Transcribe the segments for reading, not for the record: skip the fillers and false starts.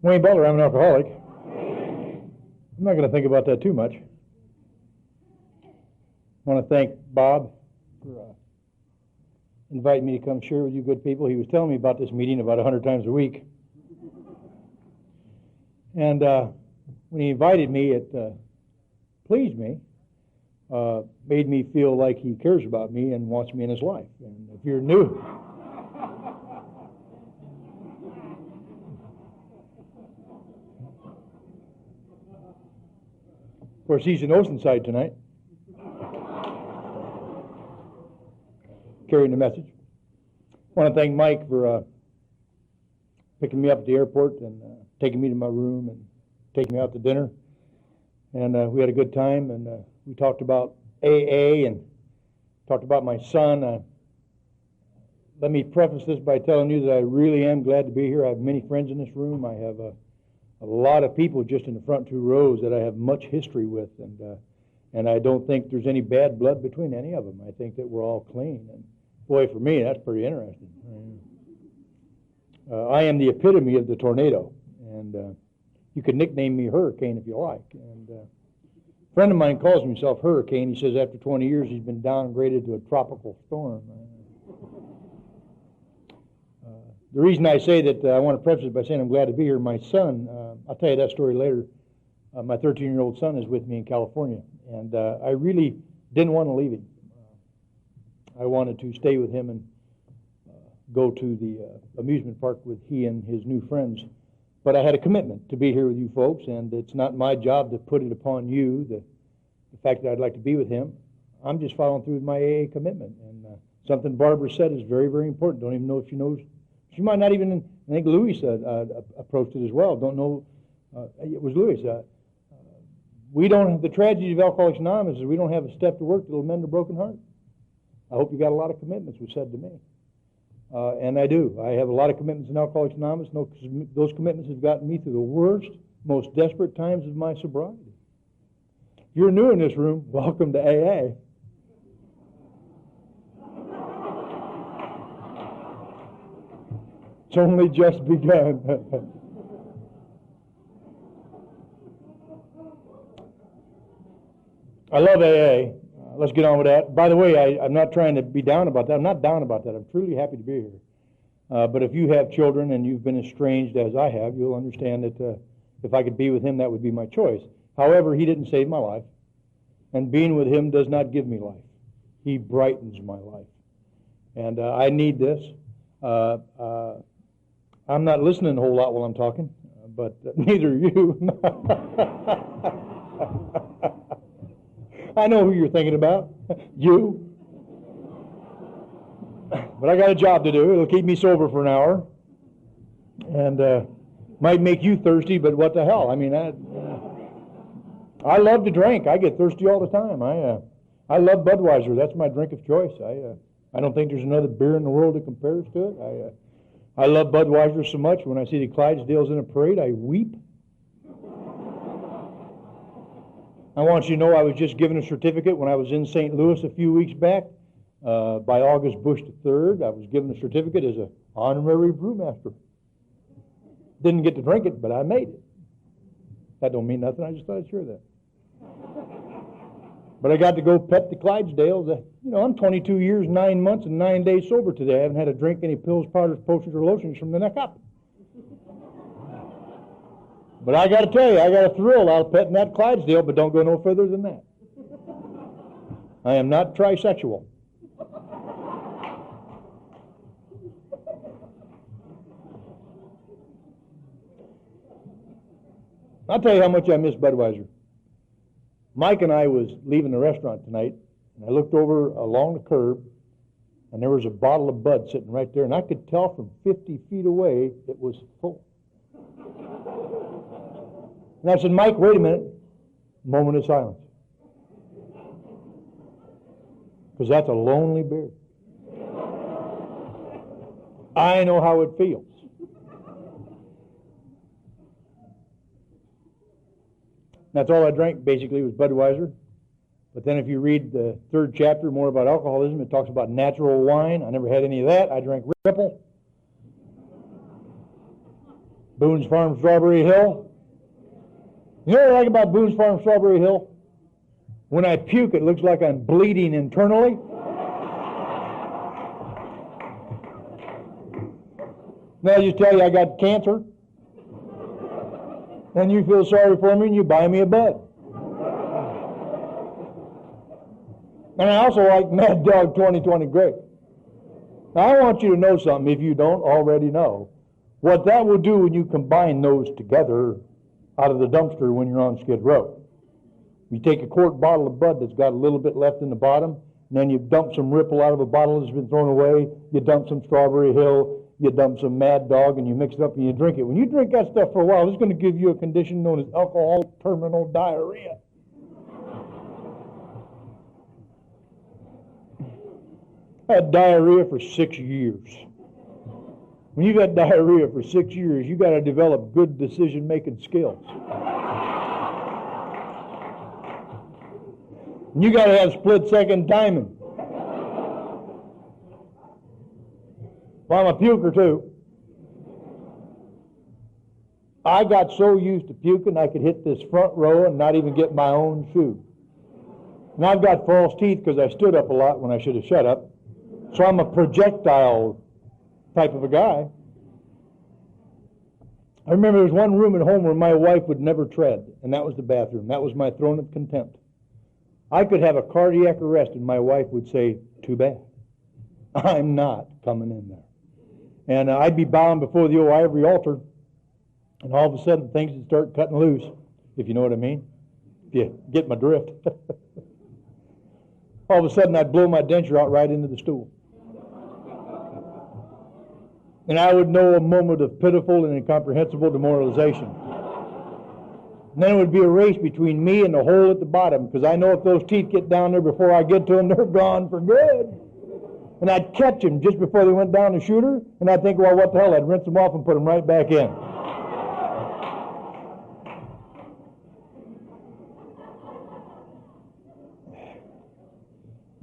Wayne Butler, I'm an alcoholic. I'm not going to think about that too much. I want to thank Bob for inviting me to come share with you good people. He was telling me about this meeting about 100 times a week. And when he invited me, it pleased me, made me feel like he cares about me and wants me in his life. And if you're new... Of course, he's in Oceanside tonight, carrying the message. I want to thank Mike for picking me up at the airport and taking me to my room and taking me out to dinner. And we had a good time, and we talked about AA and talked about my son. Let me preface this by telling you that I really am glad to be here. I have many friends in this room. I have a lot of people just in the front two rows that I have much history with, and I don't think there's any bad blood between any of them. I think that we're all clean, and boy, for me, that's pretty interesting. I am the epitome of the tornado, and you could nickname me Hurricane if you like. And a friend of mine calls himself Hurricane. He says after 20 years he's been downgraded to a tropical storm. The reason I say that I want to preface it by saying I'm glad to be here, my son, I'll tell you that story later. My 13-year-old son is with me in California, and I really didn't want to leave him. I wanted to stay with him and go to the amusement park with he and his new friends. But I had a commitment to be here with you folks, and it's not my job to put it upon you, the fact that I'd like to be with him. I'm just following through with my AA commitment. And something Barbara said is very, very important. Don't even know if she knows. She might not even, I think Louis approached it as well. Don't know, it was Louis. We don't have, the tragedy of Alcoholics Anonymous is we don't have a step to work that will mend a broken heart. I hope you got a lot of commitments, was said to me. And I do. I have a lot of commitments in Alcoholics Anonymous. Those commitments have gotten me through the worst, most desperate times of my sobriety. If you're new in this room, welcome to AA. It's only just begun. I love AA. Let's get on with that. By the way, I'm not trying to be down about that. I'm not down about that. I'm truly happy to be here. But if you have children and you've been estranged as I have, you'll understand that if I could be with him, that would be my choice. However, he didn't save my life. And being with him does not give me life. He brightens my life. And I need this. I'm not listening a whole lot while I'm talking, but neither are you. I know who you're thinking about, you. But I got a job to do. It'll keep me sober for an hour. And might make you thirsty, but what the hell? I mean, I love to drink. I get thirsty all the time. I love Budweiser. That's my drink of choice. I don't think there's another beer in the world that compares to it. I love Budweiser so much, when I see the Clydesdales in a parade, I weep. I want you to know I was just given a certificate when I was in St. Louis a few weeks back by August Bush III. I was given a certificate as an honorary brewmaster. Didn't get to drink it, but I made it. That don't mean nothing. I just thought I'd share that. But I got to go pet the Clydesdales. I'm 22 years, 9 months, and 9 days sober today. I haven't had to drink any pills, powders, potions, or lotions from the neck up. But I got to tell you, I got a thrill out of petting that Clydesdale, but don't go no further than that. I am not trisexual. I'll tell you how much I miss Budweiser. Mike and I was leaving the restaurant tonight, and I looked over along the curb, and there was a bottle of Bud sitting right there, and I could tell from 50 feet away it was full. And I said, Mike, wait a minute. Moment of silence. Because that's a lonely beer. I know how it feels. That's all I drank, basically, was Budweiser. But then if you read the 3rd chapter, more about alcoholism, it talks about natural wine. I never had any of that. I drank Ripple. Boone's Farm, Strawberry Hill. You know what I like about Boone's Farm, Strawberry Hill? When I puke, it looks like I'm bleeding internally. Now I just tell you I got cancer. Then you feel sorry for me and you buy me a bud. And I also like Mad Dog 2020 Grape. Now I want you to know something if you don't already know. What that will do when you combine those together out of the dumpster when you're on Skid Row. You take a quart bottle of Bud that's got a little bit left in the bottom, and then you dump some Ripple out of a bottle that's been thrown away, you dump some Strawberry Hill, you dump some Mad Dog, and you mix it up and you drink it. When you drink that stuff for a while, it's going to give you a condition known as alcohol terminal diarrhea. I had diarrhea for 6 years. When you've had diarrhea for 6 years, you got to develop good decision-making skills. And you got to have split-second timing. Well, I'm a puker too. I got so used to puking I could hit this front row and not even get my own shoe. And I've got false teeth because I stood up a lot when I should have shut up. So I'm a projectile type of a guy. I remember there was one room at home where my wife would never tread, and that was the bathroom. That was my throne of contempt. I could have a cardiac arrest and my wife would say, too bad. I'm not coming in there. And I'd be bowing before the old ivory altar, and all of a sudden things would start cutting loose, if you know what I mean. If you get my drift. All of a sudden I'd blow my denture out right into the stool. And I would know a moment of pitiful and incomprehensible demoralization. And then it would be a race between me and the hole at the bottom, because I know if those teeth get down there before I get to them, they're gone for good. And I'd catch them just before they went down the shooter, and I'd think, well, what the hell? I'd rinse them off and put them right back in.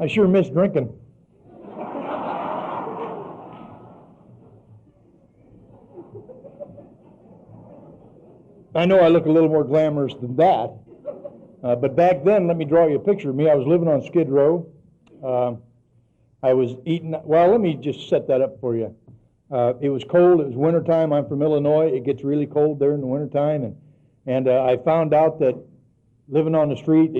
I sure miss drinking. I know I look a little more glamorous than that, but back then, let me draw you a picture of me. I was living on Skid Row. I was eating, well, let me just set that up for you. It was cold. It was wintertime. I'm from Illinois. It gets really cold there in the wintertime, and I found out that living on the street,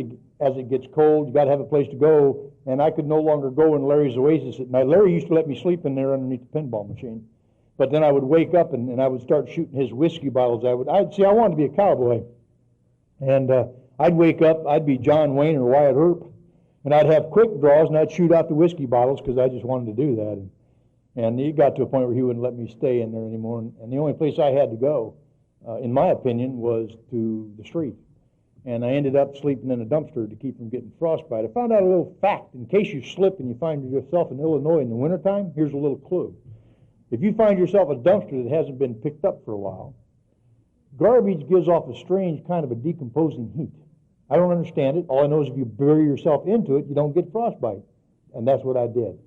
as it gets cold, you got to have a place to go, and I could no longer go in Larry's Oasis at night. Larry used to let me sleep in there underneath the pinball machine. But then I would wake up and I would start shooting his whiskey bottles. I wanted to be a cowboy. And I'd wake up, I'd be John Wayne or Wyatt Earp, and I'd have quick draws and I'd shoot out the whiskey bottles because I just wanted to do that. And it got to a point where he wouldn't let me stay in there anymore. And the only place I had to go, in my opinion, was to the street. And I ended up sleeping in a dumpster to keep from getting frostbite. I found out a little fact. In case you slip and you find yourself in Illinois in the wintertime, here's a little clue. If you find yourself a dumpster that hasn't been picked up for a while, garbage gives off a strange kind of a decomposing heat. I don't understand it. All I know is if you bury yourself into it, you don't get frostbite. And that's what I did.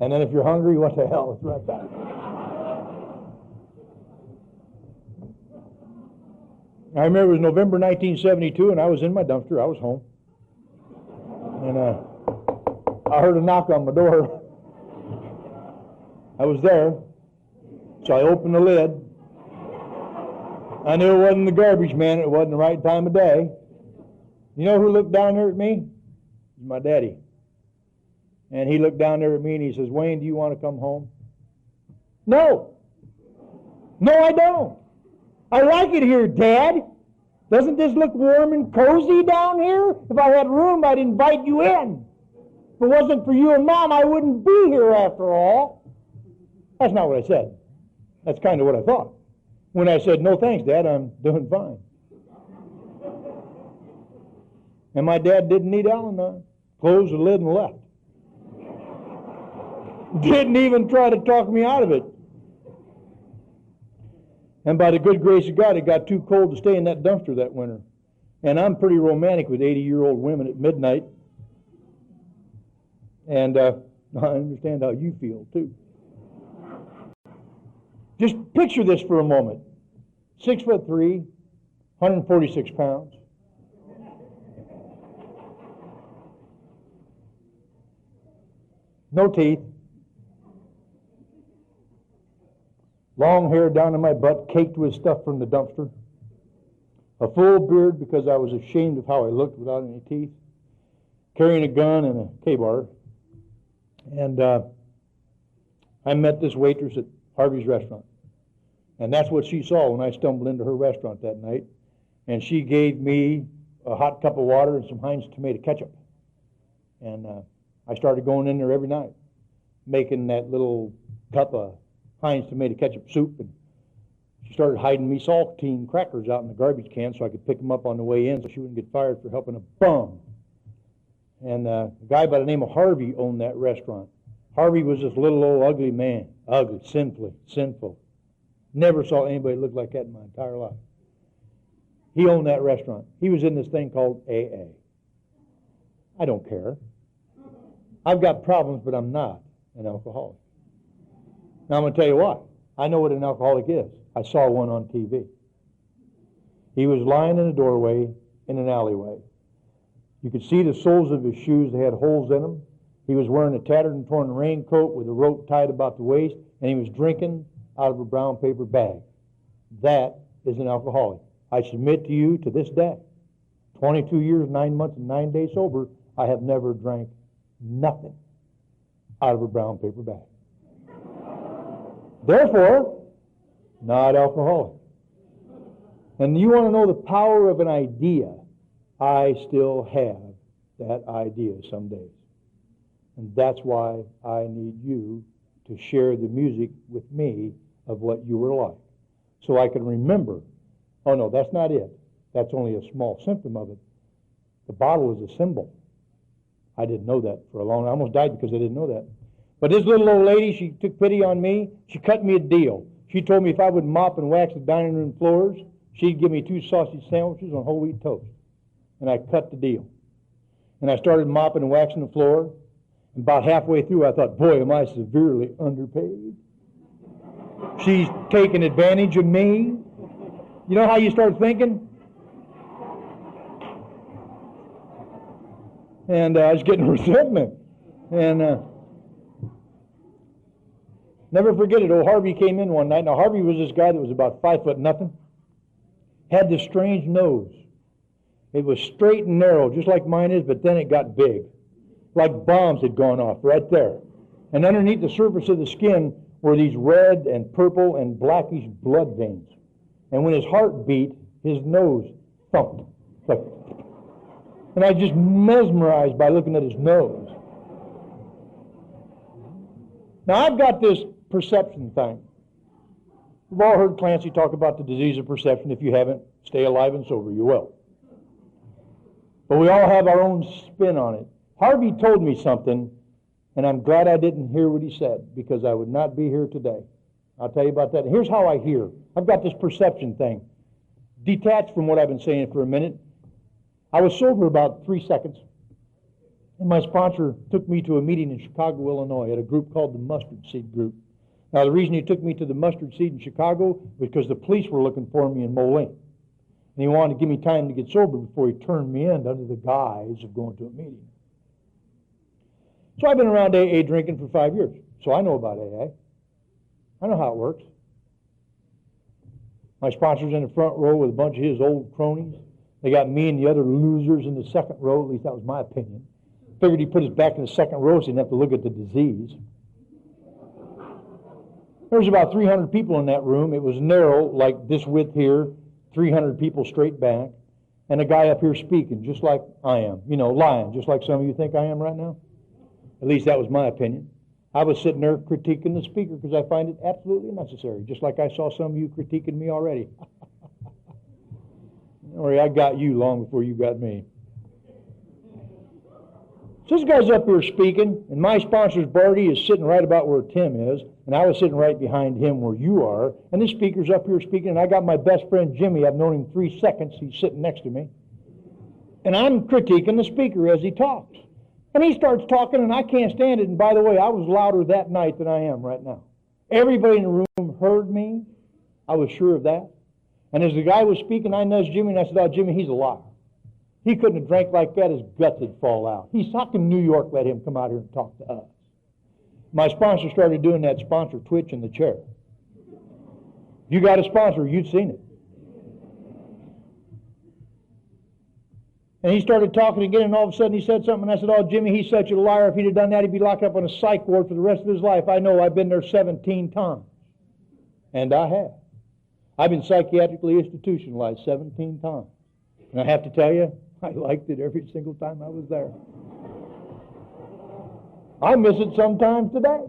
And then if you're hungry, what the hell? It's right back. I remember it was November 1972, and I was in my dumpster. I was home. And I heard a knock on my door. I was there. So I opened the lid. I knew it wasn't the garbage man. It wasn't the right time of day. You know who looked down there at me? It was my daddy. And he looked down there at me and he says, Wayne, do you want to come home? No. No, I don't. I like it here, Dad. Doesn't this look warm and cozy down here? If I had room, I'd invite you in. If it wasn't for you and Mom, I wouldn't be here after all. That's not what I said. That's kind of what I thought. When I said, no thanks, Dad, I'm doing fine. And my dad didn't need Al-Anon. Closed the lid and left. Didn't even try to talk me out of it. And by the good grace of God, it got too cold to stay in that dumpster that winter. And I'm pretty romantic with 80-year-old women at midnight. And I understand how you feel, too. Just picture this for a moment. 6'3", 146 pounds. No teeth. Long hair down to my butt, caked with stuff from the dumpster. A full beard because I was ashamed of how I looked without any teeth. Carrying a gun and a K-bar. And I met this waitress at Harvey's restaurant. And that's what she saw when I stumbled into her restaurant that night. And she gave me a hot cup of water and some Heinz tomato ketchup. And I started going in there every night, making that little cup of Heinz tomato ketchup soup. And she started hiding me saltine crackers out in the garbage can so I could pick them up on the way in so she wouldn't get fired for helping a bum. And a guy by the name of Harvey owned that restaurant. Harvey was this little old ugly man. Ugly, sinful. Never saw anybody look like that in my entire life. He owned that restaurant. He was in this thing called AA. I don't care. I've got problems, but I'm not an alcoholic. Now I'm going to tell you what. I know what an alcoholic is. I saw one on TV. He was lying in a doorway in an alleyway. You could see the soles of his shoes. They had holes in them. He was wearing a tattered and torn raincoat with a rope tied about the waist, and he was drinking out of a brown paper bag. That is an alcoholic. I submit to you to this day, 22 years, 9 months, and 9 days sober, I have never drank nothing out of a brown paper bag. Therefore, not alcoholic. And you want to know the power of an idea? I still have that idea some days. And that's why I need you to share the music with me of what you were like. So I can remember, oh no, that's not it. That's only a small symptom of it. The bottle is a symbol. I didn't know that for a long time. I almost died because I didn't know that. But this little old lady, she took pity on me. She cut me a deal. She told me if I would mop and wax the dining room floors, she'd give me 2 sausage sandwiches on whole wheat toast. And I cut the deal. And I started mopping and waxing the floor. And about halfway through, I thought, boy, am I severely underpaid. She's taking advantage of me. You know how you start thinking? And I was getting resentment. And never forget it, old Harvey came in one night. Now, Harvey was this guy that was about 5 foot nothing. Had this strange nose. It was straight and narrow, just like mine is, but then it got big. Like bombs had gone off right there. And underneath the surface of the skin were these red and purple and blackish blood veins. And when his heart beat, his nose thumped. Like, and I was just mesmerized by looking at his nose. Now, I've got this perception thing. We've all heard Clancy talk about the disease of perception. If you haven't, stay alive and sober, you will. But we all have our own spin on it. Harvey told me something, and I'm glad I didn't hear what he said, because I would not be here today. I'll tell you about that. Here's how I hear. I've got this perception thing. Detached from what I've been saying for a minute. I was sober about 3 seconds, and my sponsor took me to a meeting in Chicago, Illinois, at a group called the Mustard Seed Group. Now, the reason he took me to the Mustard Seed in Chicago was because the police were looking for me in Moline. And he wanted to give me time to get sober before he turned me in under the guise of going to a meeting. So I've been around AA drinking for 5 years, so I know about AA. I know how it works. My sponsor's in the front row with a bunch of his old cronies. They got me and the other losers in the second row, at least that was my opinion. Figured he put us back in the second row so he didn't have to look at the disease. There was about 300 people in that room. It was narrow, like this width here, 300 people straight back, and a guy up here speaking, just like I am. You know, lying, just like some of you think I am right now. At least that was my opinion. I was sitting there critiquing the speaker because I find it absolutely necessary, just like I saw some of you critiquing me already. Don't worry, I got you long before you got me. So this guy's up here speaking, and my sponsor's Barty is sitting right about where Tim is, and I was sitting right behind him where you are, and this speaker's up here speaking, and I got my best friend Jimmy. I've known him 3 seconds. He's sitting next to me. And I'm critiquing the speaker as he talks. And he starts talking, and I can't stand it. And by the way, I was louder that night than I am right now. Everybody in the room heard me. I was sure of that. And as the guy was speaking, I nudged Jimmy and I said, oh, Jimmy, he's a liar. He couldn't have drank like that. His guts would fall out. How can New York let him come out here and talk to us? My sponsor started doing that sponsor twitch in the chair. If you got a sponsor, you'd seen it. And he started talking again, and all of a sudden he said something, and I said, oh, Jimmy, he's such a liar. If he'd have done that, he'd be locked up on a psych ward for the rest of his life. I know. I've been there 17 times. And I have. I've been psychiatrically institutionalized 17 times. And I have to tell you, I liked it every single time I was there. I miss it sometimes today.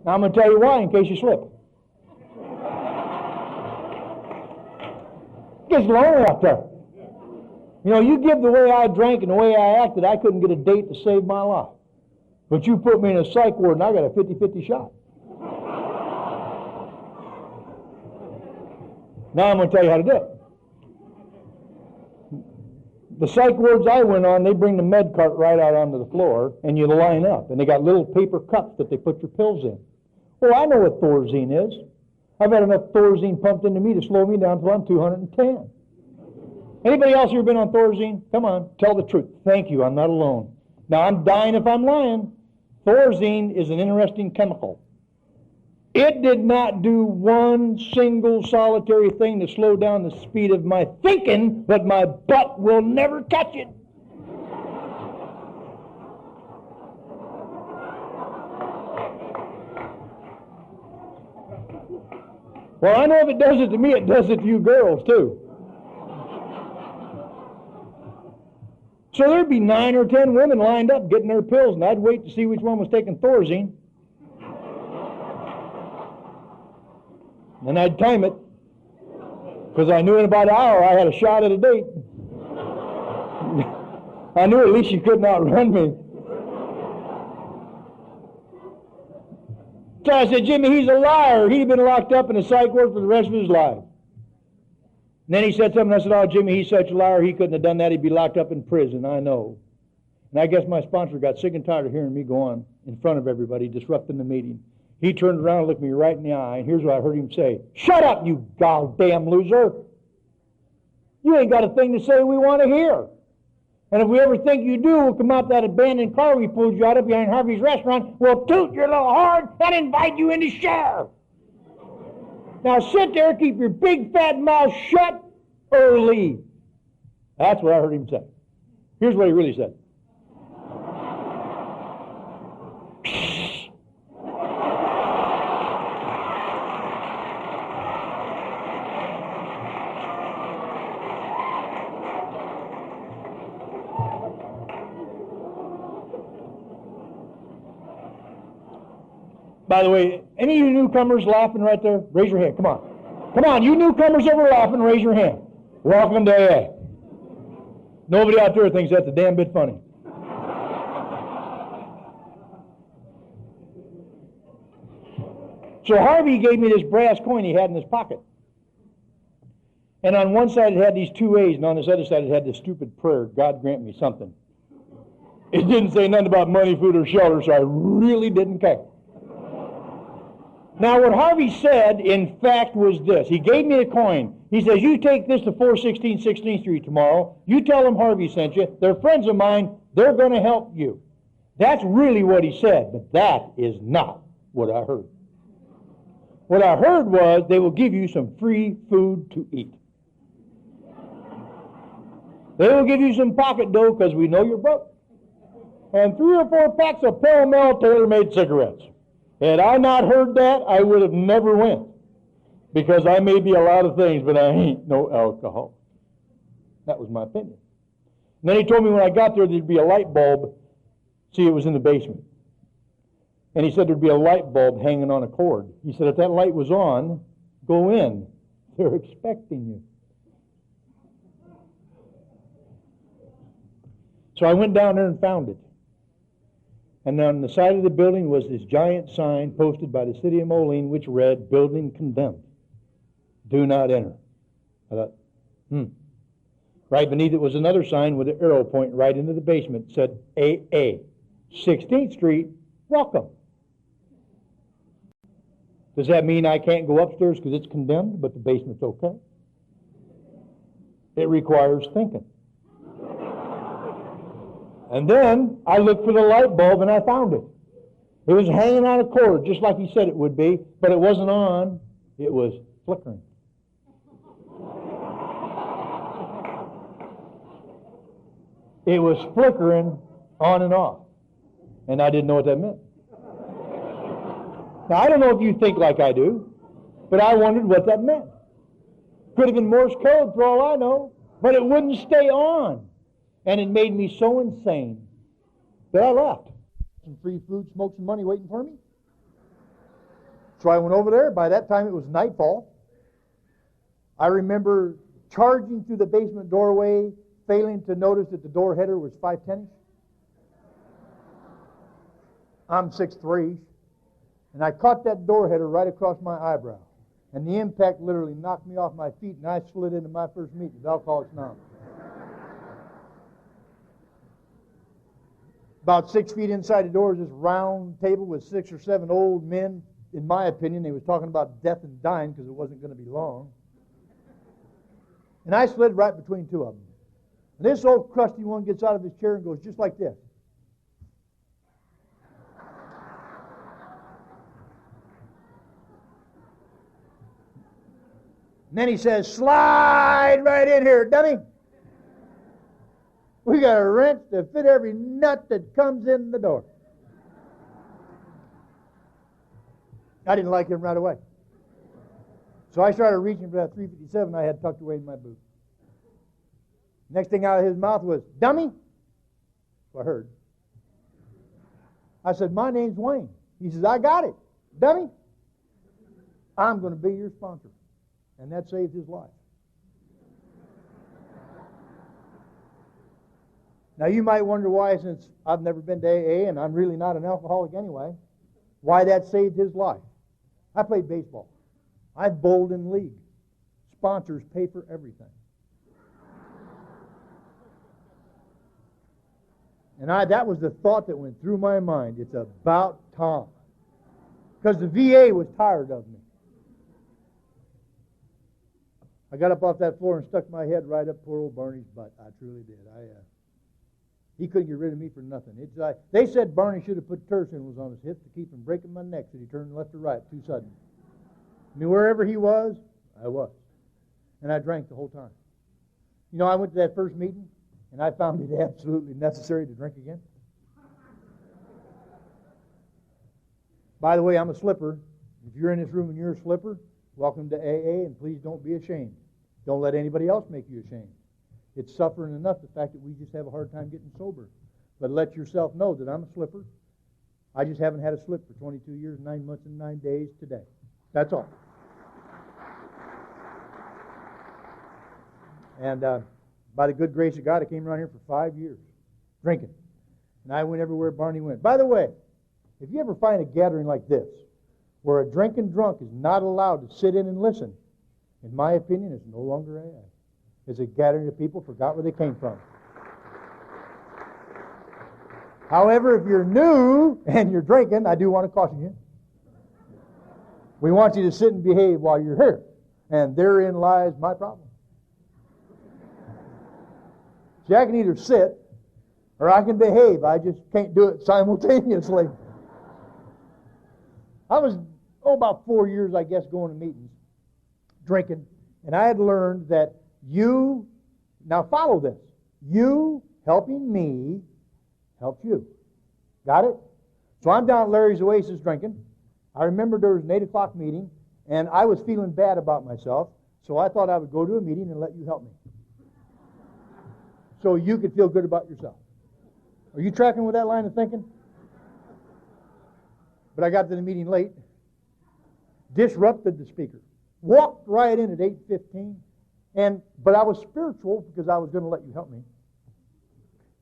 Now I'm going to tell you why in case you slip. It gets lonely out there. You know, you give the way I drank and the way I acted, I couldn't get a date to save my life. But you put me in a psych ward and I got a 50-50 shot. Now I'm going to tell you how to do it. The psych wards I went on, they bring the med cart right out onto the floor, and you line up. And they got little paper cups that they put your pills in. Well, I know what Thorazine is. I've had enough Thorazine pumped into me to slow me down until I'm 210. Anybody else here been on Thorazine? Come on, tell the truth. Thank you, I'm not alone. Now, I'm dying if I'm lying. Thorazine is an interesting chemical. It did not do one single solitary thing to slow down the speed of my thinking, but my butt will never catch it. Well, I know if it does it to me, it does it to you girls, too. So there'd be 9 or 10 women lined up getting their pills, and I'd wait to see which one was taking Thorazine. And I'd time it, because I knew in about an hour I had a shot at a date. I knew at least she couldn't outrun me. So I said, Jimmy, he's a liar. He'd been locked up in a psych ward for the rest of his life. And then he said something, I said, oh, Jimmy, he's such a liar, he couldn't have done that. He'd be locked up in prison, I know. And I guess my sponsor got sick and tired of hearing me go on in front of everybody, disrupting the meeting. He turned around and looked me right in the eye, and here's what I heard him say. Shut up, you goddamn loser. You ain't got a thing to say we want to hear. And if we ever think you do, we'll come out that abandoned car we pulled you out of behind Harvey's restaurant, we'll toot your little horn and invite you in to share. Now sit there, keep your big fat mouth shut, or leave. That's what I heard him say. Here's what he really said. By the way, any of you newcomers laughing right there? Raise your hand. Come on. Come on, you newcomers that were laughing, raise your hand. Welcome to AA. Nobody out there thinks that's a damn bit funny. So Harvey gave me this brass coin he had in his pocket. And on one side it had these 2 A's, and on this other side it had this stupid prayer, God grant me something. It didn't say nothing about money, food, or shelter, so I really didn't care. Now, what Harvey said, in fact, was this. He gave me a coin. He says, you take this to 416 16th Street tomorrow. You tell them Harvey sent you. They're friends of mine. They're going to help you. That's really what he said, but that is not what I heard. What I heard was they will give you some free food to eat. They will give you some pocket dough because we know you're broke. And 3 or 4 packs of Pall Mall tailor-made cigarettes. Had I not heard that, I would have never went. Because I may be a lot of things, but I ain't no alcohol. That was my opinion. And then he told me when I got there, there'd be a light bulb. See, it was in the basement. And he said there'd be a light bulb hanging on a cord. He said, if that light was on, go in. They're expecting you. So I went down there and found it. And on the side of the building was this giant sign posted by the city of Moline, which read, building condemned. Do not enter. I thought, Right beneath it was another sign with an arrow pointing right into the basement. It said, AA, 16th Street, welcome. Does that mean I can't go upstairs because it's condemned, but the basement's okay? It requires thinking. And then I looked for the light bulb and I found it. It was hanging on a cord, just like he said it would be, but it wasn't on. It was flickering. It was flickering on and off. And I didn't know what that meant. Now, I don't know if you think like I do, but I wondered what that meant. Could have been Morse code for all I know, but it wouldn't stay on. And it made me so insane that I left. Some free food, smoke, some money waiting for me. So I went over there. By that time, it was nightfall. I remember charging through the basement doorway, failing to notice that the door header was 5'10". I'm 6'3", and I caught that door header right across my eyebrow. And the impact literally knocked me off my feet, and I slid into my first meeting with Alcoholics Anonymous. About 6 feet inside the door is this round table with 6 or 7 old men. In my opinion, they was talking about death and dying because it wasn't going to be long. And I slid right between two of them. And this old crusty one gets out of his chair and goes just like this. And then he says, "Slide right in here, dummy. We got a wrench to fit every nut that comes in the door." I didn't like him right away. So I started reaching for that 357 I had tucked away in my boot. Next thing out of his mouth was, "Dummy." So I heard. I said, "My name's Wayne." He says, "I got it. Dummy, I'm going to be your sponsor." And that saved his life. Now you might wonder why, since I've never been to AA and I'm really not an alcoholic anyway, why that saved his life. I played baseball. I bowled in league. Sponsors pay for everything. And that was the thought that went through my mind. It's about time. Because the VA was tired of me. I got up off that floor and stuck my head right up poor old Barney's butt. I truly did. He couldn't get rid of me for nothing. They said Barney should have put tersenos on his hips to keep him breaking my neck so he turned left or right too sudden. I mean, wherever he was, I was. And I drank the whole time. You know, I went to that first meeting, and I found it absolutely necessary to drink again. By the way, I'm a slipper. If you're in this room and you're a slipper, welcome to AA, and please don't be ashamed. Don't let anybody else make you ashamed. It's suffering enough, the fact that we just have a hard time getting sober. But let yourself know that I'm a slipper. I just haven't had a slip for 22 years, 9 months, and 9 days today. That's all. And by the good grace of God, I came around here for 5 years, drinking. And I went everywhere Barney went. By the way, if you ever find a gathering like this, where a drinking drunk is not allowed to sit in and listen, in my opinion, it's no longer AA. It's a gathering of people forgot where they came from. However, if you're new and you're drinking, I do want to caution you. We want you to sit and behave while you're here. And therein lies my problem. See, I can either sit or I can behave. I just can't do it simultaneously. I was, about 4 years, I guess, going to meetings, drinking. And I had learned that now follow this, you helping me helps you. Got it? So I'm down at Larry's Oasis drinking. I remember there was an 8 o'clock meeting, and I was feeling bad about myself, so I thought I would go to a meeting and let you help me. So you could feel good about yourself. Are you tracking with that line of thinking? But I got to the meeting late, disrupted the speaker, walked right in at 8:15, but I was spiritual because I was going to let you help me.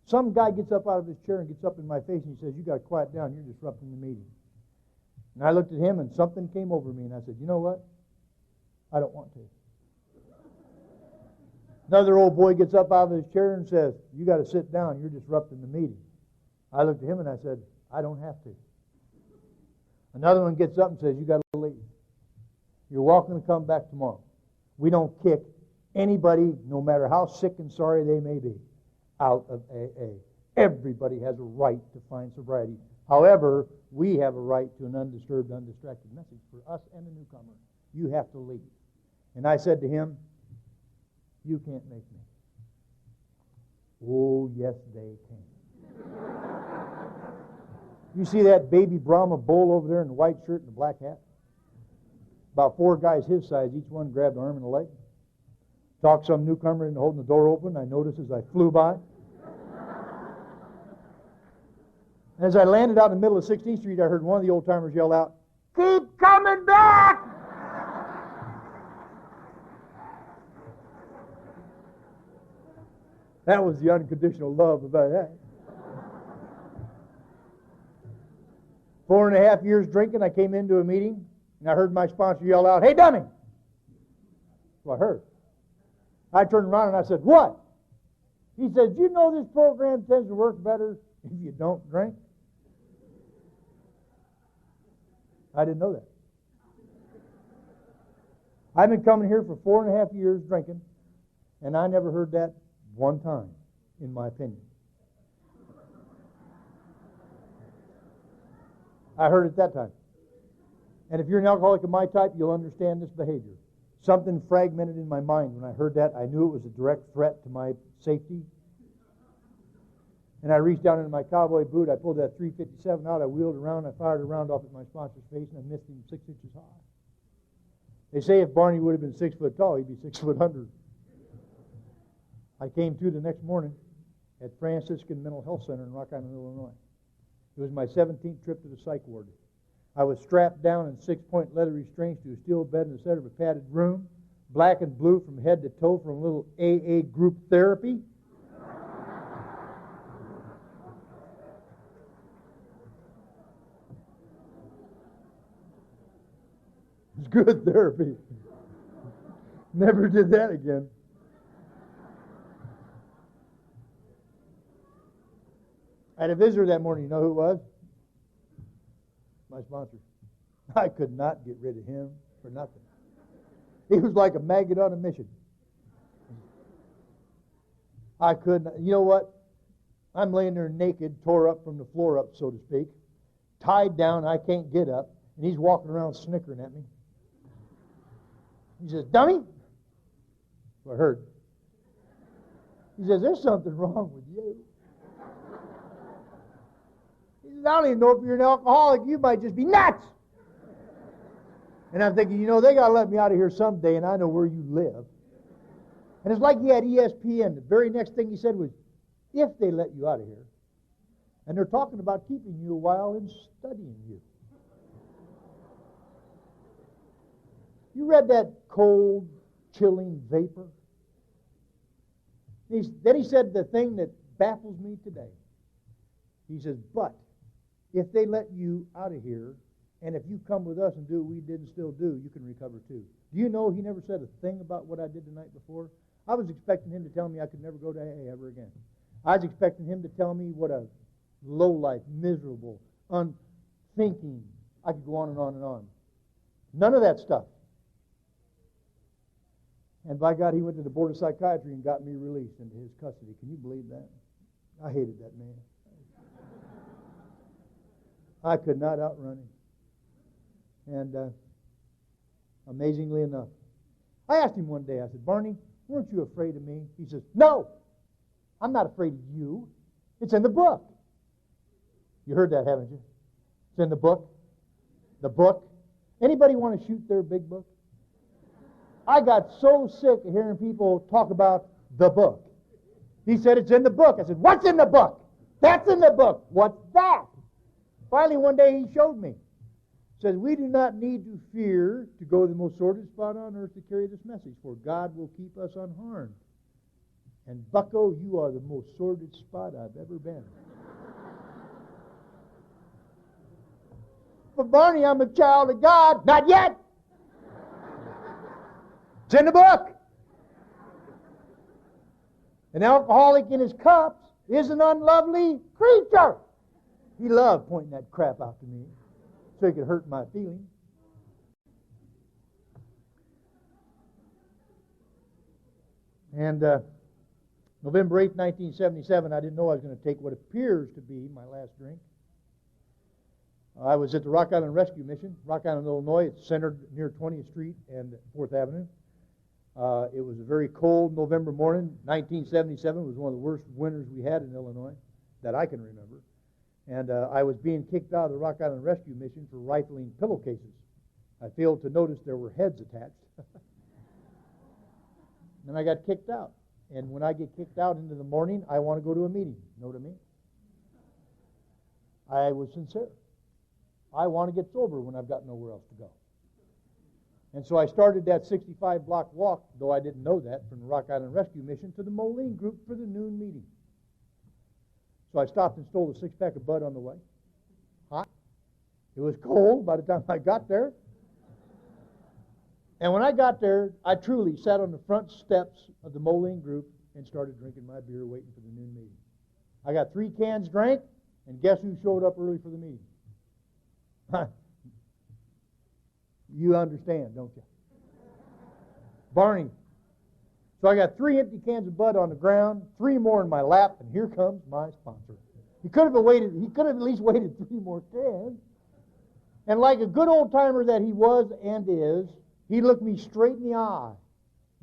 Some guy gets up out of his chair and gets up in my face and he says, "You got to quiet down, you're disrupting the meeting." And I looked at him and something came over me and I said, "You know what? I don't want to." Another old boy gets up out of his chair and says, "You got to sit down, you're disrupting the meeting." I looked at him and I said, "I don't have to." Another one gets up and says, "You got to leave." You're welcome to come back tomorrow. We don't kick anybody, no matter how sick and sorry they may be, out of AA. Everybody has a right to find sobriety. However, we have a right to an undisturbed, undistracted message for us and the newcomer. You have to lead. And I said to him, you can't make me. Oh, yes, they can. You see that baby Brahma bull over there in the white shirt and the black hat? About 4 guys his size, each one grabbed an arm and a leg. Talked some newcomer into holding the door open. I noticed as I flew by. And as I landed out in the middle of 16th Street, I heard one of the old-timers yell out, "Keep coming back!" That was the unconditional love about that. 4.5 years drinking, I came into a meeting, and I heard my sponsor yell out, "Hey, dummy!" Well, I heard. I turned around and I said, "What?" He says, "You know this program tends to work better if you don't drink?" I didn't know that. I've been coming here for 4.5 years drinking, and I never heard that one time, in my opinion. I heard it that time. And if you're an alcoholic of my type, you'll understand this behavior. Something fragmented in my mind when I heard that. I knew it was a direct threat to my safety. And I reached down into my cowboy boot. I pulled that .357 out. I wheeled around. I fired a round off at my sponsor's face, and I missed him 6 inches high. They say if Barney would have been 6 foot tall, he'd be 6 foot under. I came to the next morning at Franciscan Mental Health Center in Rock Island, Illinois. It was my 17th trip to the psych ward. I was strapped down in 6-point leather restraints to a steel bed in the center of a padded room, black and blue from head to toe from a little AA group therapy. It was good therapy. Never did that again. I had a visitor that morning. You know who it was? My sponsor. I could not get rid of him for nothing. He was like a maggot on a mission. I couldn't. You know what? I'm laying there naked, tore up from the floor up, so to speak, tied down. I can't get up, and he's walking around snickering at me. He says, "Dummy." So I heard. He says, "There's something wrong with you." He says, "I don't even know if you're an alcoholic. You might just be nuts." And I'm thinking, they got to let me out of here someday, and I know where you live. And it's like he had ESPN. The very next thing he said was, "If they let you out of here." And they're talking about keeping you a while and studying you. You read that cold, chilling vapor? Then he said the thing that baffles me today. He says, "But if they let you out of here, and if you come with us and do what we did and still do, you can recover too." Do you know he never said a thing about what I did the night before? I was expecting him to tell me I could never go to AA ever again. I was expecting him to tell me what a low-life, miserable, unthinking, I could go on and on and on. None of that stuff. And by God, he went to the Board of Psychiatry and got me released into his custody. Can you believe that? I hated that man. I could not outrun him. And amazingly enough, I asked him one day, I said, "Barney, weren't you afraid of me?" He says, "No, I'm not afraid of you. It's in the book." You heard that, haven't you? It's in the book. The book. Anybody want to shoot their big book? I got so sick of hearing people talk about the book. He said, "It's in the book." I said, "What's in the book?" "That's in the book." "What's that?" Finally, one day he showed me. He says, "We do not need to fear to go to the most sordid spot on earth to carry this message, for God will keep us unharmed." And bucko, you are the most sordid spot I've ever been. "But Barney, I'm a child of God." "Not yet. It's in the book." An alcoholic in his cups is an unlovely creature. He loved pointing that crap out to me so he could hurt my feelings. And November 8th, 1977, I didn't know I was going to take what appears to be my last drink. I was at the Rock Island Rescue Mission, Rock Island, Illinois. It's centered near 20th Street and 4th Avenue. It was a very cold November morning. 1977 was one of the worst winters we had in Illinois that I can remember. And I was being kicked out of the Rock Island Rescue Mission for rifling pillowcases. I failed to notice there were heads attached. Then I got kicked out. And when I get kicked out into the morning, I want to go to a meeting. Know what I mean? I was sincere. I want to get sober when I've got nowhere else to go. And so I started that 65-block walk, though I didn't know that, from the Rock Island Rescue Mission to the Moline Group for the noon meeting. So I stopped and stole a six-pack of Bud on the way. Hot. It was cold by the time I got there. And when I got there, I truly sat on the front steps of the Moline Group and started drinking my beer waiting for the noon meeting. I got 3 cans drank, and guess who showed up early for the meeting? You understand, don't you? Barney. So I got 3 empty cans of Bud on the ground, 3 more in my lap, and here comes my sponsor. He could have at least waited 3 more cans. And like a good old-timer that he was and is, he looked me straight in the eye.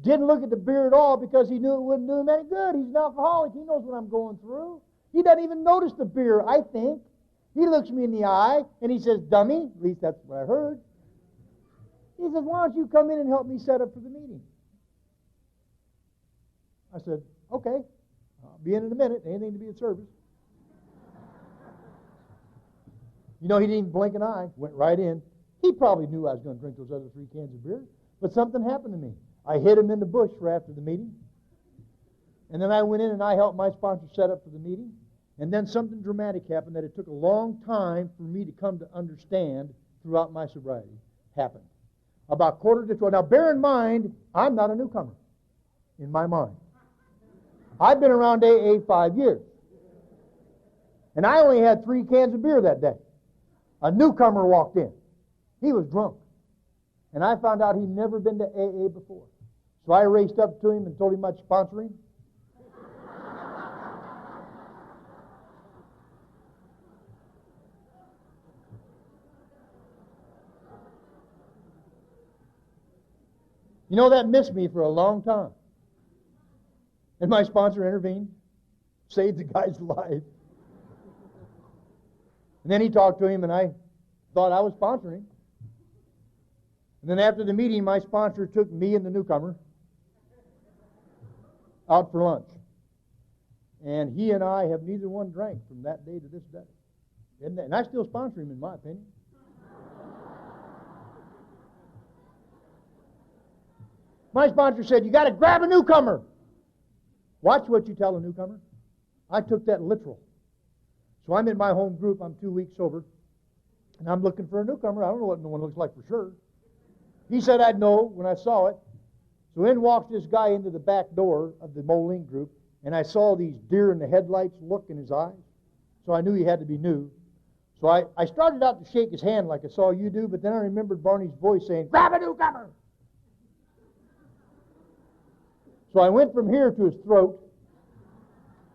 Didn't look at the beer at all because he knew it wouldn't do him any good. He's an alcoholic. He knows what I'm going through. He doesn't even notice the beer, I think. He looks me in the eye, and he says, "Dummy," at least that's what I heard. He says, "Why don't you come in and help me set up for the meeting?" I said, "Okay, I'll be in a minute. Anything to be at service." You know, he didn't even blink an eye. Went right in. He probably knew I was going to drink those other 3 cans of beer, but something happened to me. I hid him in the bush for after the meeting, and then I went in and I helped my sponsor set up for the meeting. And then something dramatic happened that it took a long time for me to come to understand throughout my sobriety. Happened. About 11:45. Now, bear in mind, I'm not a newcomer in my mind. I've been around AA 5 years. And I only had 3 cans of beer that day. A newcomer walked in. He was drunk. And I found out he'd never been to AA before. So I raced up to him and told him I'd sponsor him. You know, that missed me for a long time. And my sponsor intervened, saved the guy's life. And then he talked to him, and I thought I was sponsoring. And then after the meeting, my sponsor took me and the newcomer out for lunch. And he and I have neither one drank from that day to this day. And I still sponsor him, in my opinion. My sponsor said, "You got to grab a newcomer." Watch what you tell a newcomer. I took that literal. So I'm in my home group. I'm 2 weeks sober. And I'm looking for a newcomer. I don't know what no one looks like for sure. He said I'd know when I saw it. So in walks this guy into the back door of the Moline Group. And I saw these deer in the headlights look in his eyes. So I knew he had to be new. So I started out to shake his hand like I saw you do. But then I remembered Barney's voice saying, "Grab a newcomer." So I went from here to his throat,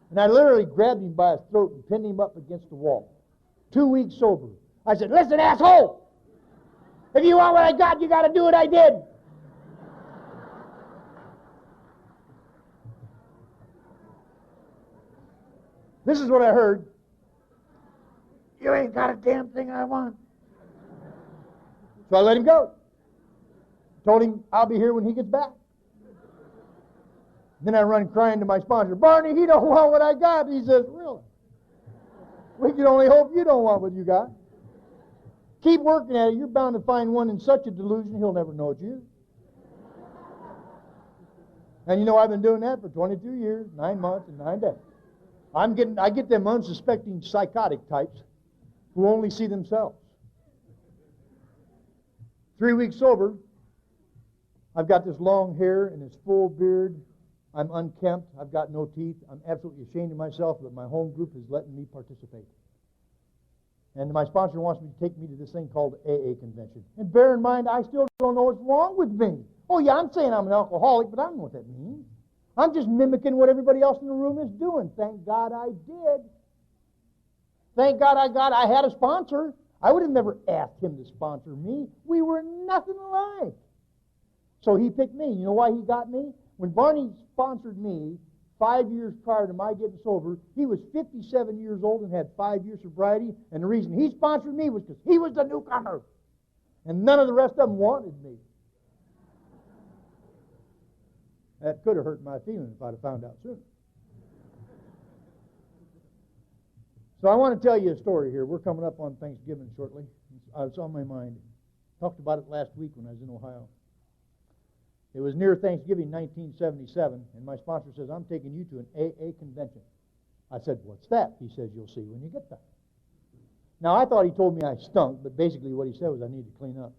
and I literally grabbed him by his throat and pinned him up against the wall. 2 weeks sober. I said, "Listen, asshole! If you want what I got, you got to do what I did." This is what I heard. "You ain't got a damn thing I want." So I let him go. Told him I'll be here when he gets back. Then I run crying to my sponsor, "Barney, he don't want what I got." He says, "Really? We can only hope you don't want what you got. Keep working at it. You're bound to find one in such a delusion he'll never know it's you." And you know, I've been doing that for 22 years, 9 months, and 9 days. I get them unsuspecting psychotic types who only see themselves. 3 weeks sober, I've got this long hair and this full beard. I'm unkempt. I've got no teeth. I'm absolutely ashamed of myself, but my home group is letting me participate. And my sponsor wants me to take me to this thing called AA convention. And bear in mind, I still don't know what's wrong with me. Oh, yeah, I'm saying I'm an alcoholic, but I don't know what that means. I'm just mimicking what everybody else in the room is doing. Thank God I did. Thank God I had a sponsor. I would have never asked him to sponsor me. We were nothing alike. So he picked me. You know why he got me? When Barney sponsored me 5 years prior to my getting sober, he was 57 years old and had 5 years sobriety. And the reason he sponsored me was because he was the newcomer. And none of the rest of them wanted me. That could have hurt my feelings if I'd have found out sooner. So I want to tell you a story here. We're coming up on Thanksgiving shortly. It's on my mind. Talked about it last week when I was in Ohio. It was near Thanksgiving 1977, and my sponsor says, I'm taking you to an AA convention. I said, what's that? He says, you'll see when you get there. Now, I thought he told me I stunk, but basically what he said was I need to clean up.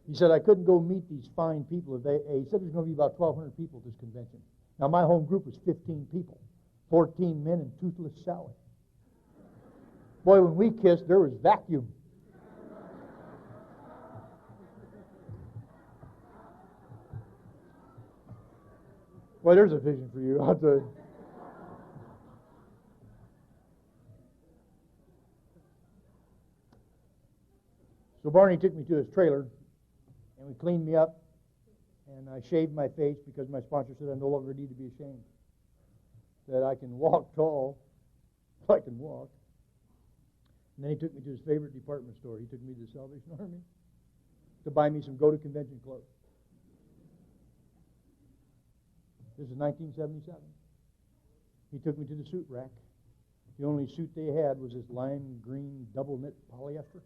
He said I couldn't go meet these fine people of AA. He said there's going to be about 1,200 people at this convention. Now, my home group was 15 people, 14 men and toothless Sally. Boy, when we kissed, there was vacuum. Boy, there's a vision for you, I'll tell you. So Barney took me to his trailer, and we cleaned me up, and I shaved my face because my sponsor said I no longer need to be ashamed, that I can walk tall, I can walk. And then he took me to his favorite department store. He took me to the Salvation Army to buy me some go-to-convention clothes. This is 1977. He took me to the suit rack. The only suit they had was this lime green double knit polyester.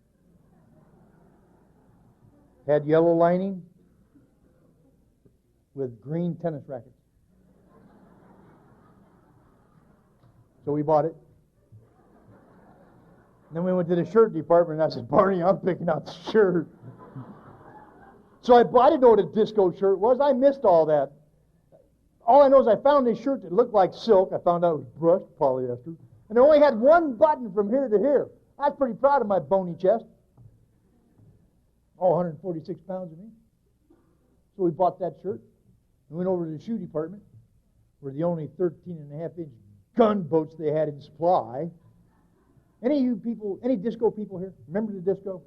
Had yellow lining with green tennis rackets. So we bought it. And then we went to the shirt department, and I said, Barney, I'm picking out the shirt. So I didn't know what a disco shirt was. I missed all that. All I know is I found this shirt that looked like silk. I found out it was brushed polyester. And it only had one button from here to here. I was pretty proud of my bony chest. Oh, 146 pounds of me. So we bought that shirt. We went over to the shoe department, where the only 13.5-inch gunboats they had in supply. Any of you people, any disco people here? Remember the disco?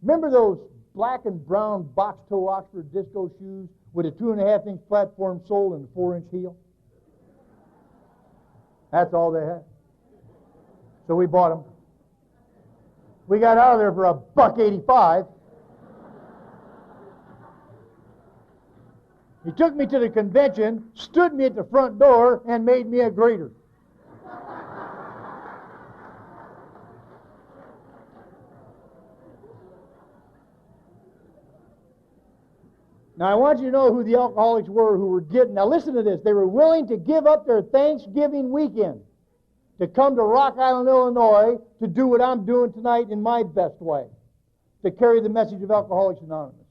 Remember those black and brown box-toe Oxford disco shoes with a 2.5-inch platform sole and a 4-inch heel? That's all they had. So we bought them. We got out of there for $1.85. He took me to the convention, stood me at the front door, and made me a greeter. Now, I want you to know who the alcoholics were who were getting. Now, listen to this. They were willing to give up their Thanksgiving weekend to come to Rock Island, Illinois, to do what I'm doing tonight in my best way, to carry the message of Alcoholics Anonymous.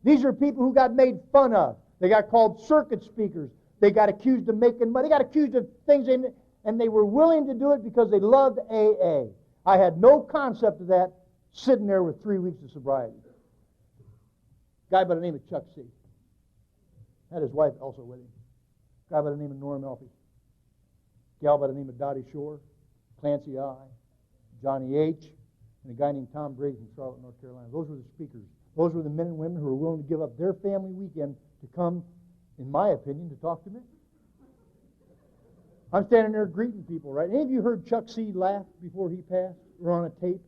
These are people who got made fun of. They got called circuit speakers. They got accused of making money. They got accused of things, and they were willing to do it because they loved AA. I had no concept of that sitting there with 3 weeks of sobriety. Guy by the name of Chuck C. Had his wife also with him. Guy by the name of Norm Elfie. Gal by the name of Dottie Shore, Clancy I, Johnny H., and a guy named Tom Brady from Charlotte, North Carolina. Those were the speakers. Those were the men and women who were willing to give up their family weekend to come, in my opinion, to talk to me. I'm standing there greeting people, right? Any of you heard Chuck C. laugh before he passed or on a tape?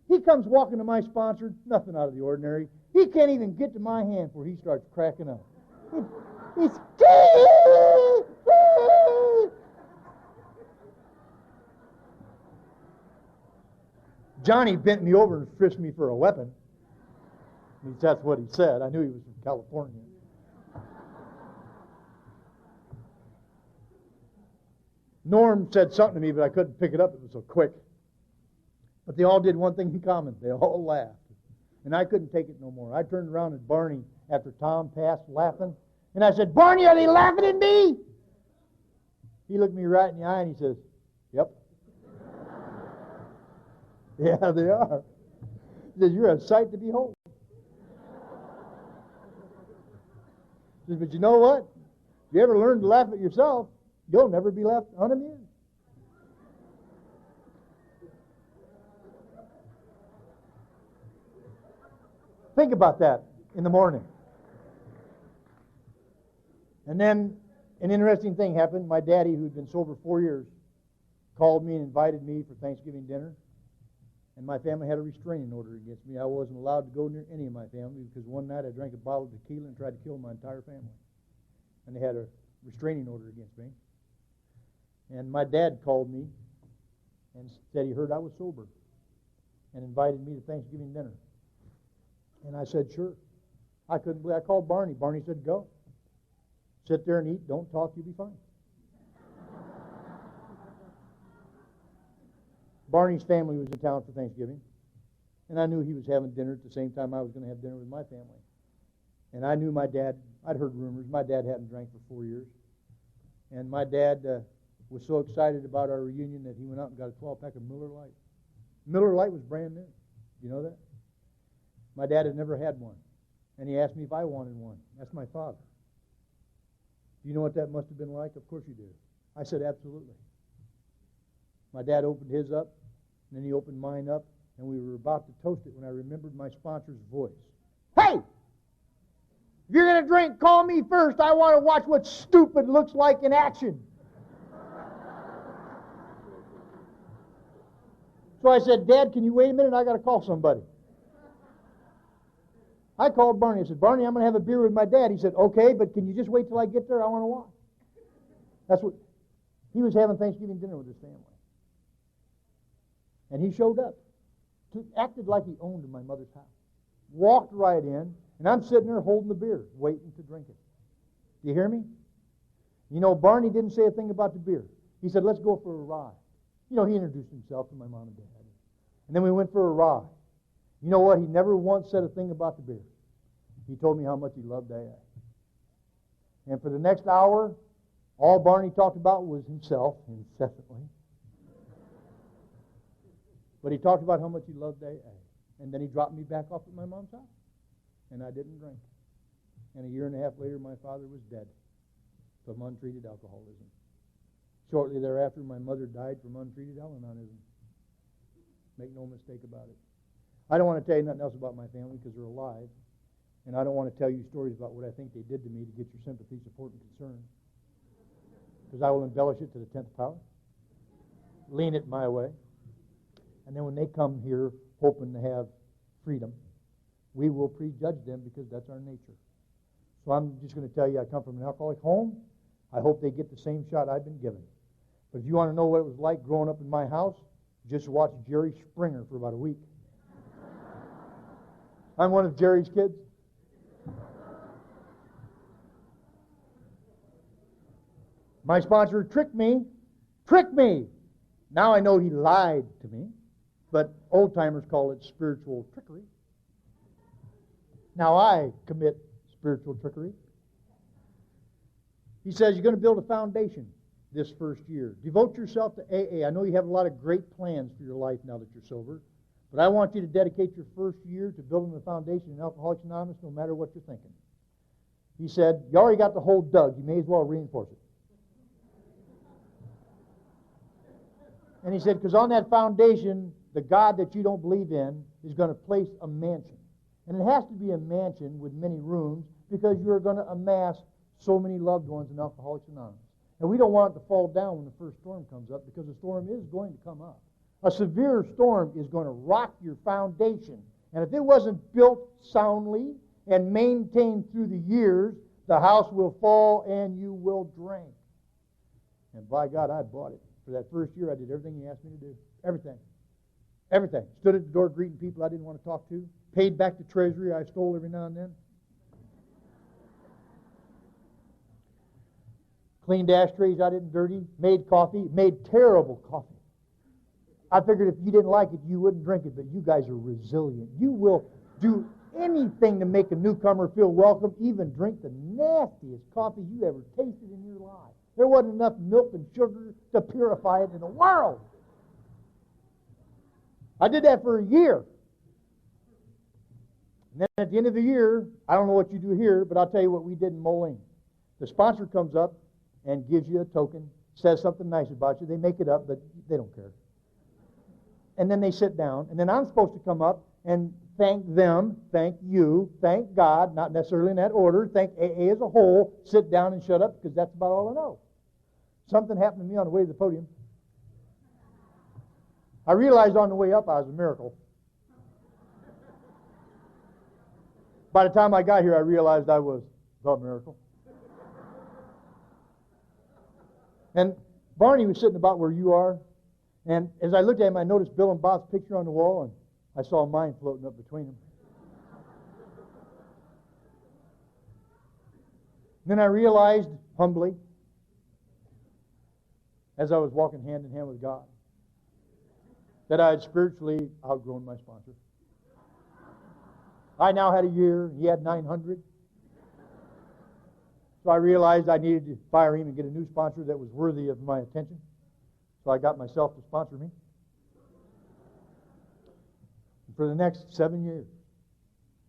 He comes walking to my sponsor, nothing out of the ordinary. He can't even get to my hand before he starts cracking up. He's Johnny bent me over and frisked me for a weapon. At least that's what he said. I knew he was from California. Norm said something to me, but I couldn't pick it up. It was so quick. But they all did one thing in common. They all laughed. And I couldn't take it no more. I turned around at Barney after Tom passed laughing. And I said, Barney, are they laughing at me? He looked me right in the eye and he says, yep. Yeah, they are. He says, you're a sight to behold. Says, but you know what? If you ever learn to laugh at yourself, you'll never be left unamused. Think about that in the morning. And then an interesting thing happened. My daddy, who'd been sober 4 years, called me and invited me for Thanksgiving dinner. And my family had a restraining order against me. I wasn't allowed to go near any of my family because one night I drank a bottle of tequila and tried to kill my entire family. And they had a restraining order against me. And my dad called me and said he heard I was sober and invited me to Thanksgiving dinner. And I said, sure. I couldn't believe. I called Barney. Barney said, go. Sit there and eat. Don't talk. You'll be fine. Barney's family was in town for Thanksgiving. And I knew he was having dinner at the same time I was going to have dinner with my family. And I knew my dad. I'd heard rumors. My dad hadn't drank for 4 years. And my dad was so excited about our reunion that he went out and got a 12-pack of Miller Lite. Miller Lite was brand new. You know that? My dad had never had one. And he asked me if I wanted one. That's my father. Do you know what that must have been like? Of course you do. I said, absolutely. My dad opened his up, and then he opened mine up, and we were about to toast it when I remembered my sponsor's voice. Hey! If you're going to drink, call me first. I want to watch what stupid looks like in action. So I said, Dad, can you wait a minute? I got to call somebody. I called Barney. I said, Barney, I'm going to have a beer with my dad. He said, okay, but can you just wait till I get there? I want to watch. That's what he was having Thanksgiving dinner with his family. And he showed up. Acted like he owned my mother's house. Walked right in, and I'm sitting there holding the beer, waiting to drink it. Do you hear me? You know, Barney didn't say a thing about the beer. He said, let's go for a ride. You know, he introduced himself to my mom and dad. And then we went for a ride. You know what? He never once said a thing about the beer. He told me how much he loved Dad. And for the next hour, all Barney talked about was himself, incessantly. But he talked about how much he loved Dad. And then he dropped me back off at my mom's house. And I didn't drink. And a year and a half later, my father was dead from untreated alcoholism. Shortly thereafter, my mother died from untreated Al-Anonism. Make no mistake about it. I don't want to tell you nothing else about my family because they're alive. And I don't want to tell you stories about what I think they did to me to get your sympathy, support, and concern. Because I will embellish it to the 10th power. Lean it my way. And then when they come here hoping to have freedom, we will prejudge them because that's our nature. So I'm just going to tell you I come from an alcoholic home. I hope they get the same shot I've been given. But if you want to know what it was like growing up in my house, just watch Jerry Springer for about a week. I'm one of Jerry's kids. My sponsor tricked me. Tricked me. Now I know he lied to me, but old-timers call it spiritual trickery. Now I commit spiritual trickery. He says you're going to build a foundation this first year. Devote yourself to AA. I know you have a lot of great plans for your life now that you're sober. But I want you to dedicate your first year to building the foundation in Alcoholics Anonymous no matter what you're thinking. He said, you already got the hole dug. You may as well reinforce it. And he said, because on that foundation, the God that you don't believe in is going to place a mansion. And it has to be a mansion with many rooms because you're going to amass so many loved ones in Alcoholics Anonymous. And we don't want it to fall down when the first storm comes up because the storm is going to come up. A severe storm is going to rock your foundation. And if it wasn't built soundly and maintained through the years, the house will fall and you will drink. And by God, I bought it. For that first year, I did everything he asked me to do. Everything. Everything. Stood at the door greeting people I didn't want to talk to. Paid back the treasury I stole every now and then. Cleaned ashtrays I didn't dirty. Made coffee. Made terrible coffee. I figured if you didn't like it, you wouldn't drink it, but you guys are resilient. You will do anything to make a newcomer feel welcome, even drink the nastiest coffee you ever tasted in your life. There wasn't enough milk and sugar to purify it in the world. I did that for a year. And then at the end of the year, I don't know what you do here, but I'll tell you what we did in Moline. The sponsor comes up and gives you a token, says something nice about you. They make it up, but they don't care. And then they sit down, and then I'm supposed to come up and thank them, thank you, thank God, not necessarily in that order, thank AA as a whole, sit down and shut up because that's about all I know. Something happened to me on the way to the podium. I realized on the way up I was a miracle. By the time I got here, I realized I was the miracle. And Barney was sitting about where you are, and as I looked at him, I noticed Bill and Bob's picture on the wall, and I saw mine floating up between them. Then I realized humbly, as I was walking hand in hand with God, that I had spiritually outgrown my sponsor. I now had a year, he had 900. So I realized I needed to fire him and get a new sponsor that was worthy of my attention. So I got myself to sponsor me. And for the next 7 years,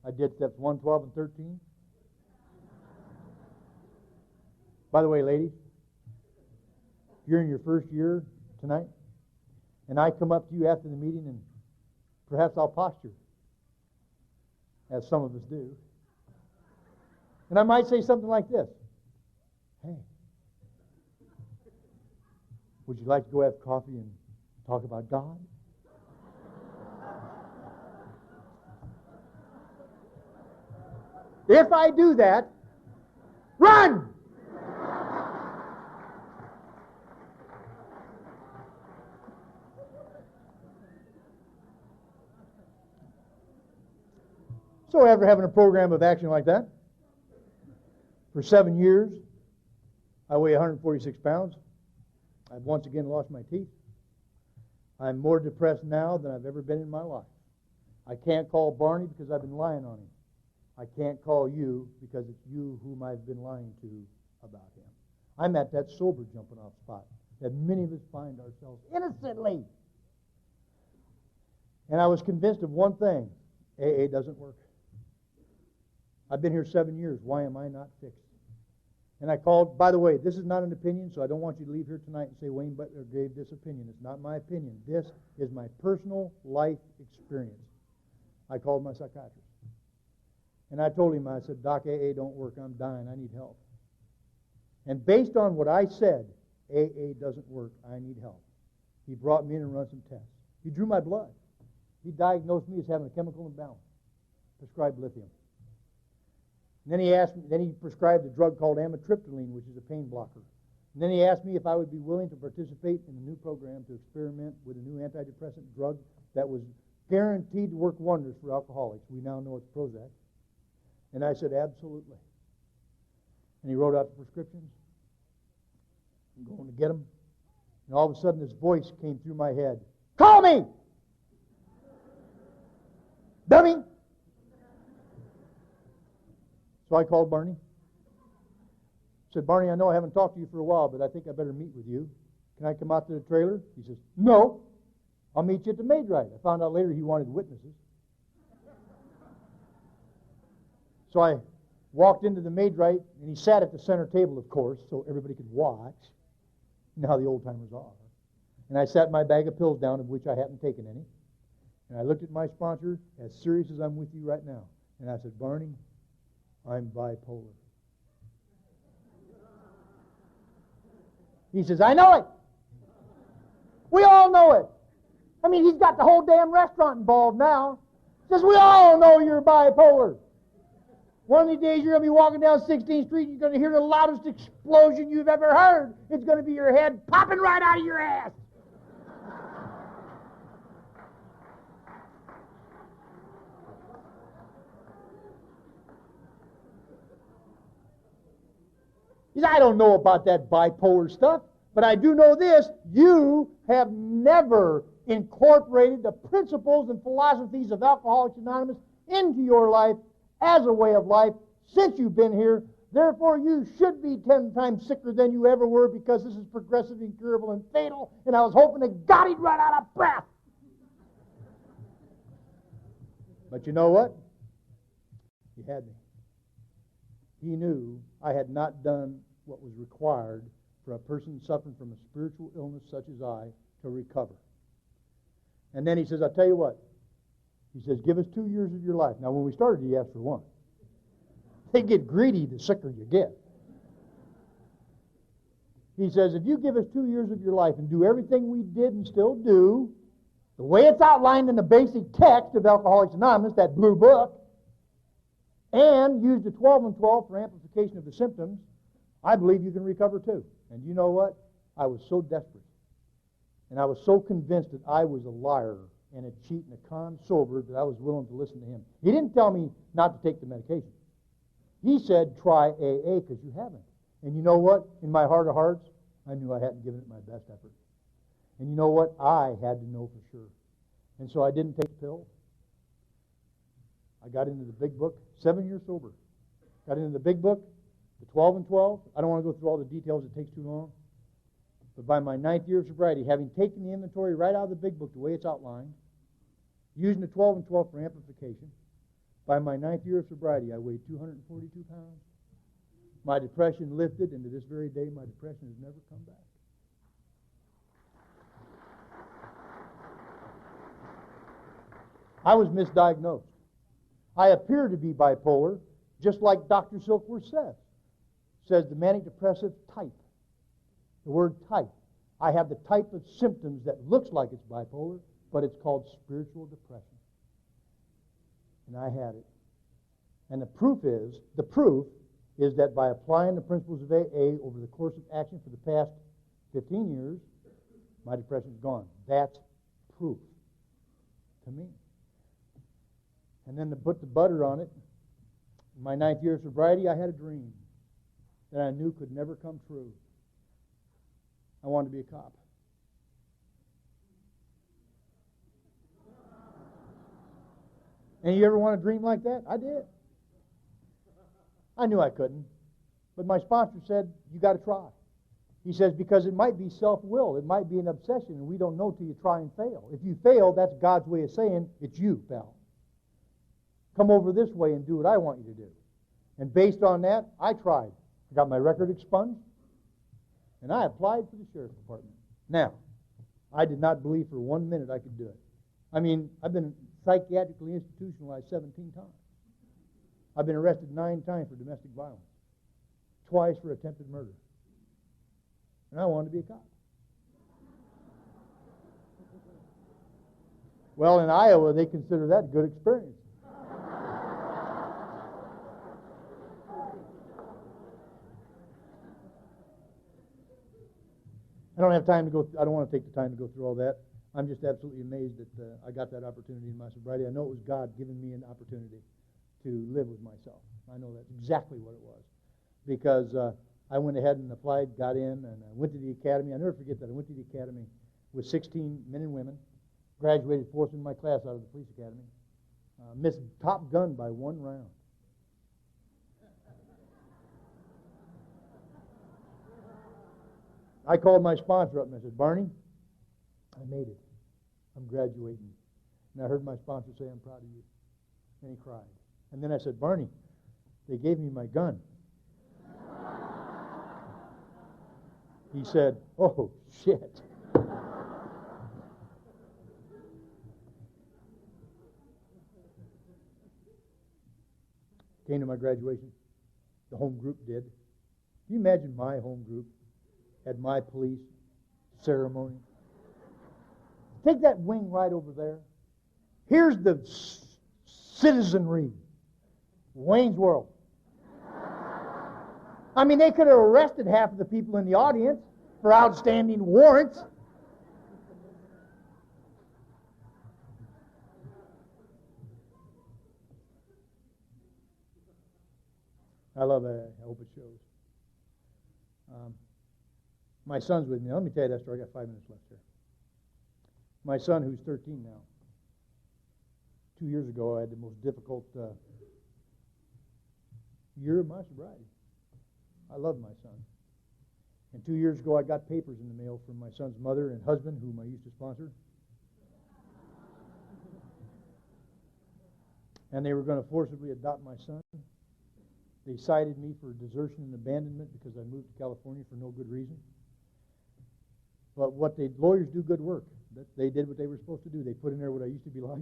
I did steps 1, 12, and 13. By the way, ladies, you're in your first year tonight, and I come up to you after the meeting, and perhaps I'll posture, as some of us do. And I might say something like this. Hey, would you like to go have coffee and talk about God? If I do that, run! So after having a program of action like that, for 7 years, I weigh 146 pounds. I've once again lost my teeth. I'm more depressed now than I've ever been in my life. I can't call Barney because I've been lying on him. I can't call you because it's you whom I've been lying to about him. I'm at that sober jumping off spot that many of us find ourselves innocently. And I was convinced of one thing. AA doesn't work. I've been here 7 years. Why am I not fixed? And I called, by the way, this is not an opinion, so I don't want you to leave here tonight and say Wayne Butler gave this opinion. It's not my opinion. This is my personal life experience. I called my psychiatrist. And I told him, I said, Doc, AA don't work. I'm dying. I need help. And based on what I said, AA doesn't work. I need help. He brought me in and run some tests. He drew my blood. He diagnosed me as having a chemical imbalance, prescribed lithium. And then he prescribed a drug called amitriptyline, which is a pain blocker. And then he asked me if I would be willing to participate in a new program to experiment with a new antidepressant drug that was guaranteed to work wonders for alcoholics. We now know it's Prozac. And I said, absolutely. And he wrote out the prescriptions. I'm going to get them. And all of a sudden this voice came through my head. Call me! Dummy! So I called Barney. Said, Barney, I know I haven't talked to you for a while, but I think I better meet with you. Can I come out to the trailer? He says, no. I'll meet you at the Maid-Rite. I found out later he wanted witnesses. So I walked into the Maid-Rite, and he sat at the center table, of course, so everybody could watch. You know how the old-timers are. And I sat my bag of pills down, of which I hadn't taken any. And I looked at my sponsor, as serious as I'm with you right now. And I said, Barney, I'm bipolar. He says, I know it. We all know it. I mean, he's got the whole damn restaurant involved now. He says, we all know you're bipolar. One of these days you're going to be walking down 16th Street and you're going to hear the loudest explosion you've ever heard. It's going to be your head popping right out of your ass. He said, I don't know about that bipolar stuff, but I do know this. You have never incorporated the principles and philosophies of Alcoholics Anonymous into your life as a way of life since you've been here. Therefore, you should be 10 times sicker than you ever were because this is progressive, incurable, and fatal. And I was hoping to God he'd run out of breath. But you know what? He had me. He knew I had not done what was required for a person suffering from a spiritual illness such as I to recover. And then he says, I'll tell you what. He says, give us 2 years of your life. Now, when we started, he asked for 1. They get greedy the sicker you get. He says, if you give us 2 years of your life and do everything we did and still do, the way it's outlined in the basic text of Alcoholics Anonymous, that blue book, and use the 12 and 12 for amplification of the symptoms, I believe you can recover too. And you know what? I was so desperate. And I was so convinced that I was a liar and a cheat and a con sober that I was willing to listen to him. He didn't tell me not to take the medication. He said, try AA because you haven't. And you know what? In my heart of hearts, I knew I hadn't given it my best effort. And you know what? I had to know for sure. And so I didn't take the pill. I got into the big book, 7 years sober. Got into the big book, the 12 and 12. I don't want to go through all the details. It takes too long. But by my 9th year of sobriety, having taken the inventory right out of the big book the way it's outlined, using the 12 and 12 for amplification, by my 9th year of sobriety, I weighed 242 pounds. My depression lifted, and to this very day, my depression has never come back. I was misdiagnosed. I appear to be bipolar, just like Dr. Silkworth says the manic depressive type. The word type. I have the type of symptoms that looks like it's bipolar, but it's called spiritual depression. And I had it. And the proof is that by applying the principles of AA over the course of action for the past 15 years, my depression's gone. That's proof to me. And then to put the butter on it, in my 9th year of sobriety, I had a dream that I knew could never come true. I wanted to be a cop. And you ever want a dream like that? I did. I knew I couldn't. But my sponsor said, you got to try. He says, because it might be self-will. It might be an obsession, and we don't know till you try and fail. If you fail, that's God's way of saying, it's you, pal. Come over this way and do what I want you to do. And based on that, I tried. I got my record expunged, and I applied for the sheriff's department. Now, I did not believe for 1 minute I could do it. I mean, I've been psychiatrically institutionalized 17 times. I've been arrested 9 times for domestic violence, twice for attempted murder. And I wanted to be a cop. Well, in Iowa, they consider that a good experience. I don't have time to go. I don't want to take the time to go through all that. I'm just absolutely amazed that I got that opportunity in my sobriety. I know it was God giving me an opportunity to live with myself. I know that's exactly what it was. Because I went ahead and applied, got in, and I went to the academy. I never forget that. I went to the academy with 16 men and women, graduated fourth in my class out of the police academy, missed Top Gun by 1 round. I called my sponsor up and I said, Barney, I made it. I'm graduating. And I heard my sponsor say, I'm proud of you. And he cried. And then I said, Barney, they gave me my gun. He said, oh, shit. Came to my graduation. The home group did. Can you imagine my home group at my police ceremony? Take that wing right over there. Here's the citizenry. Wayne's World. I mean, they could have arrested half of the people in the audience for outstanding warrants. I love it. I hope it shows. My son's with me. Let me tell you that story. I got 5 minutes left here. My son, who's 13 now, 2 years ago, I had the most difficult year of my sobriety. I love my son. And 2 years ago, I got papers in the mail from my son's mother and husband, whom I used to sponsor. and they were going to forcibly adopt my son. They cited me for desertion and abandonment because I moved to California for no good reason. But lawyers do good work. They did what they were supposed to do. They put in there what I used to be like,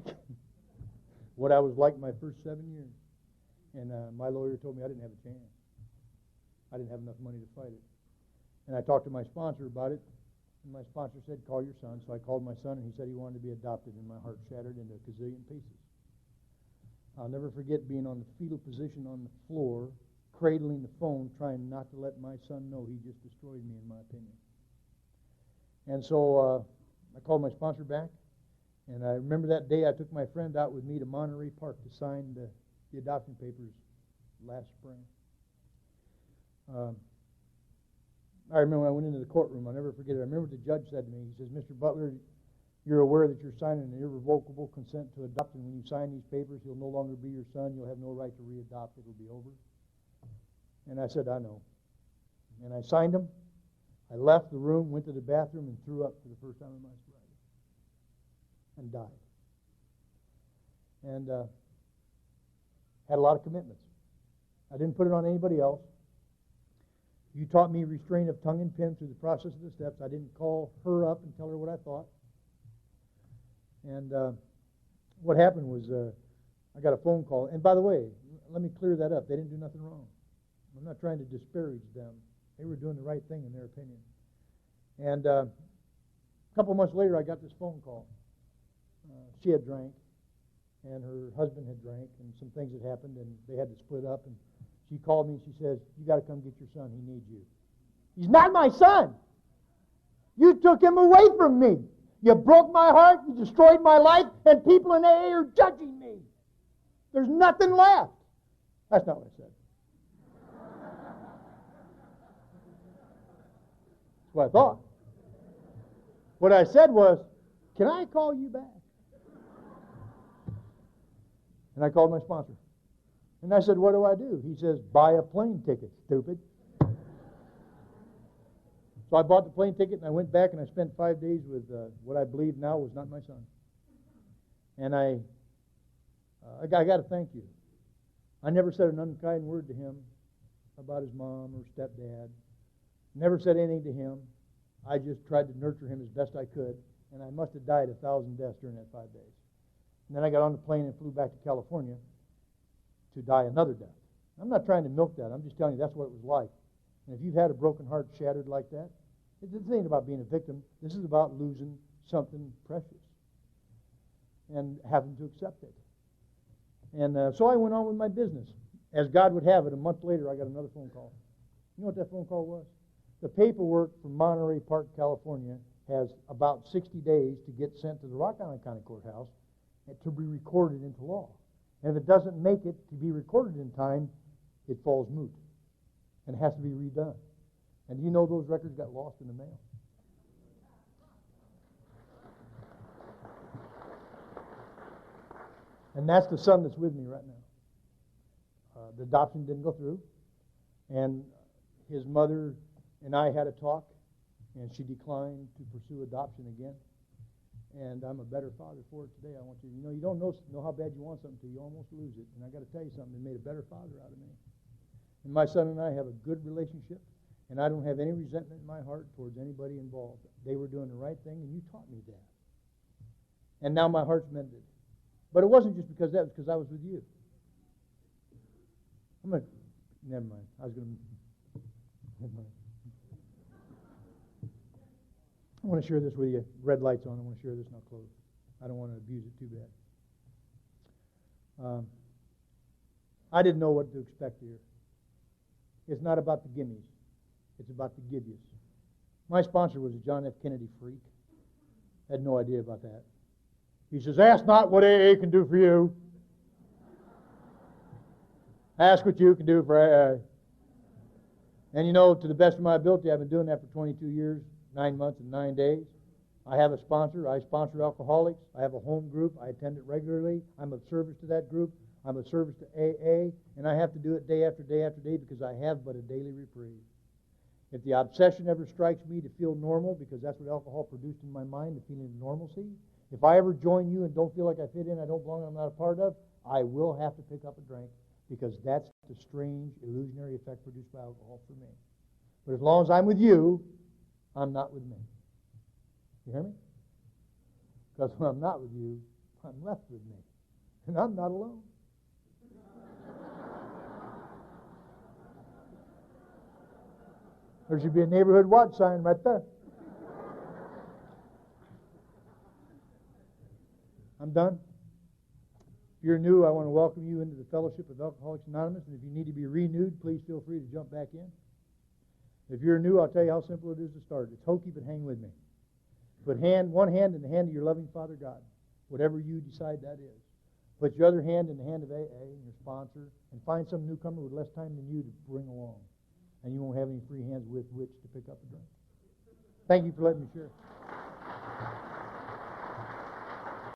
what I was like my first 7 years. And my lawyer told me I didn't have a chance. I didn't have enough money to fight it. And I talked to my sponsor about it, and my sponsor said, call your son. So I called my son, and he said he wanted to be adopted, and my heart shattered into a gazillion pieces. I'll never forget being on the fetal position on the floor, cradling the phone, trying not to let my son know he just destroyed me, in my opinion. And so I called my sponsor back, and I remember that day I took my friend out with me to Monterey Park to sign the adoption papers last spring. I remember when I went into the courtroom, I'll never forget it. I remember what the judge said to me. He says, Mr. Butler, you're aware that you're signing an irrevocable consent to adopt, and when you sign these papers, he'll no longer be your son. You'll have no right to readopt. It'll be over. And I said, I know. And I signed them. I left the room, went to the bathroom, and threw up for the first time in my life. And died. And had a lot of commitments. I didn't put it on anybody else. You taught me restraint of tongue and pen through the process of the steps. I didn't call her up and tell her what I thought. And what happened was I got a phone call. And by the way, let me clear that up. They didn't do nothing wrong. I'm not trying to disparage them. They were doing the right thing in their opinion. And a couple months later, I got this phone call. She had drank, and her husband had drank, and some things had happened, and they had to split up. And she called me, and she says, you got to come get your son. He needs you. He's not my son. You took him away from me. You broke my heart. You destroyed my life, and people in AA are judging me. There's nothing left. That's not what I said. That's what I thought. What I said was, can I call you back? And I called my sponsor. And I said, what do I do? He says, buy a plane ticket, stupid. So I bought the plane ticket, and I went back, and I spent 5 days with what I believe now was not my son. And I got to thank you. I never said an unkind word to him about his mom or stepdad. Never said anything to him. I just tried to nurture him as best I could, and I must have died 1,000 deaths during that 5 days. And then I got on the plane and flew back to California to die another death. I'm not trying to milk that. I'm just telling you that's what it was like. And if you've had a broken heart shattered like that, this ain't about being a victim. This is about losing something precious and having to accept it. And so I went on with my business. As God would have it, a month later, I got another phone call. You know what that phone call was? The paperwork from Monterey Park, California, has about 60 days to get sent to the Rock Island County Courthouse and to be recorded into law. And if it doesn't make it to be recorded in time, it falls moot and has to be redone. And you know those records got lost in the mail. And that's the son that's with me right now. The adoption didn't go through, and his mother and I had a talk, and she declined to pursue adoption again. And I'm a better father for it today. I want you to you don't know how bad you want something until you almost lose it. And I got to tell you something, it made a better father out of me. And my son and I have a good relationship, and I don't have any resentment in my heart towards anybody involved. They were doing the right thing, and you taught me that. And now my heart's mended. But it wasn't just because that, it was because I was with you. Never mind. Never mind. I want to share this with you. Red light's on. I want to share this, and I'll close. I don't want to abuse it too bad. I didn't know what to expect here. It's not about the gimmies. It's about the give yous. My sponsor was a John F. Kennedy freak. Had no idea about that. He says, ask not what AA can do for you. Ask what you can do for AA. And to the best of my ability, I've been doing that for 22 years, 9 months and 9 days. I have a sponsor. I sponsor alcoholics. I have a home group. I attend it regularly. I'm of service to that group. I'm of service to AA. And I have to do it day after day after day because I have but a daily reprieve. If the obsession ever strikes me to feel normal, because that's what alcohol produced in my mind, the feeling of normalcy, if I ever join you and don't feel like I fit in, I don't belong, I'm not a part of, I will have to pick up a drink because that's the strange, illusionary effect produced by alcohol for me. But as long as I'm with you, I'm not with me. You hear me? Because when I'm not with you, I'm left with me. And I'm not alone. There should be a neighborhood watch sign right there. I'm done. If you're new, I want to welcome you into the fellowship of Alcoholics Anonymous. And if you need to be renewed, please feel free to jump back in. If you're new, I'll tell you how simple it is to start. It's hokey, but hang with me. Put one hand in the hand of your loving Father God, whatever you decide that is. Put your other hand in the hand of AA, your sponsor, and find some newcomer with less time than you to bring along. And you won't have any free hands with which to pick up a drink. Thank you for letting me share.